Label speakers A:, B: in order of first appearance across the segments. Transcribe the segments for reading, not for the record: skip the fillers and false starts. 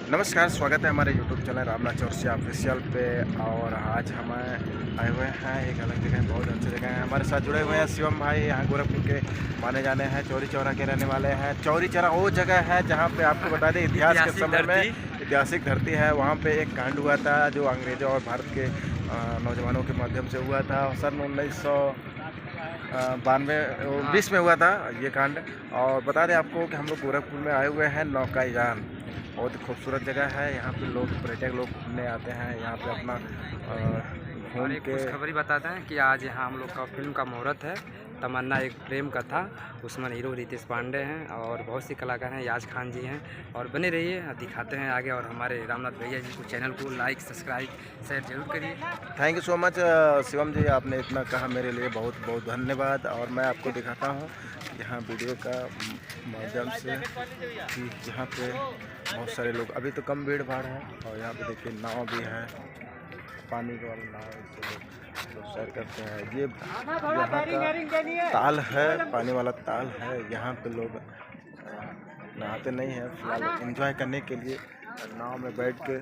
A: नमस्कार, स्वागत है हमारे YouTube channel Ramnath Chaurasia official पे। और आज हम आए हुए हैं एक अलग जगह, बहुत अच्छी जगह है। हमारे साथ जुड़े हुए हैं शिवम भाई, यहाँ गोरखपुर के माने जाने हैं, चौरी चौरा के रहने वाले हैं। चौरी चौरा वो जगह है जहाँ पे आपको बता दें इतिहास के समय में ऐतिहासिक धरती है। वहाँ पे एक कांड हुआ था जो अंग्रेज़ों और भारत के नौजवानों के माध्यम से हुआ था। सन 1992 में हुआ था ये कांड। और बता दें आपको कि हम लोग गोरखपुर में आए हुए हैं नौकायान। बहुत खूबसूरत जगह है, यहाँ पे लोग पर्यटक लोग घूमने आते हैं, यहाँ पे अपना
B: और
A: घूम
B: एक
A: के।
B: खुशखबरी बताते हैं कि आज यहाँ हम लोग का फिल्म का मुहूर्त है। तमन्ना एक प्रेम कथा, उसमें हीरो रितेश पांडे हैं और बहुत सी कलाकार हैं, याज खान जी हैं। और बने रहिए, दिखाते हैं आगे। और हमारे रामनाथ भैया जी को चैनल को लाइक सब्सक्राइब शेयर जरूर करिए।
A: Thank you so much Shivam ji, आपने इतना कहा मेरे लिए बहुत बहुत धन्यवाद। और मैं आपको दिखाता हूँ यहाँ वीडियो का माध्यम से कि यहाँ पे बहुत सारे लोग, अभी तो कम भीड़ भाड़ है। और यहाँ पे देखिए नाव भी है, पानी वाला नाव, इससे लोग सैर करते हैं। ये यहाँ का ताल है, पानी वाला ताल है। यहाँ पे लोग नहाते नहीं हैं, फिलहाल एंजॉय करने के लिए नाव में बैठ के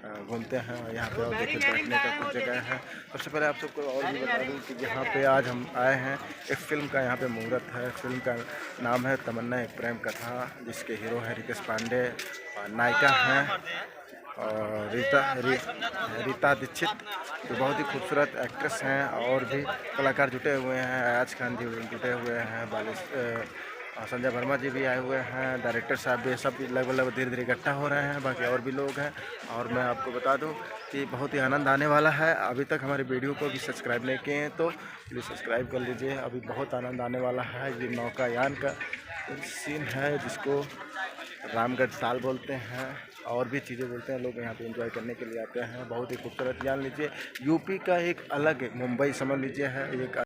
A: घूमते हैं। और यहाँ पे और देखिए बैठने का कुछ जगह है। सबसे पहले आप सबको और भी बता दूँ कि यहाँ पे आज हम आए हैं, एक फ़िल्म का यहाँ पे मुहूर्त है। फिल्म का नाम है तमन्ना एक प्रेम कथा, जिसके हीरो हैं रितेश पांडे और नायिका हैं और रीता दीक्षित, जो बहुत ही खूबसूरत एक्ट्रेस हैं। और भी कलाकार जुटे हुए हैं, याज खान जी जुटे हुए हैं, संजय वर्मा जी भी आए हुए हैं, डायरेक्टर साहब भी, सब लगभग धीरे धीरे इकट्ठा हो रहे हैं। बाकी और भी लोग हैं। और मैं आपको बता दूं कि बहुत ही आनंद आने वाला है। अभी तक हमारे वीडियो को भी सब्सक्राइब नहीं किए हैं तो प्लीज़ सब्सक्राइब कर लीजिए। अभी बहुत आनंद आने वाला है। ये नौकायान का सीन है, जिसको रामगढ़ ताल बोलते हैं और भी चीज़ें बोलते हैं। लोग यहाँ पे एंजॉय करने के लिए आते हैं। बहुत ही खूबसूरत, जान लीजिए यूपी का एक अलग, मुंबई समझ लीजिए है एक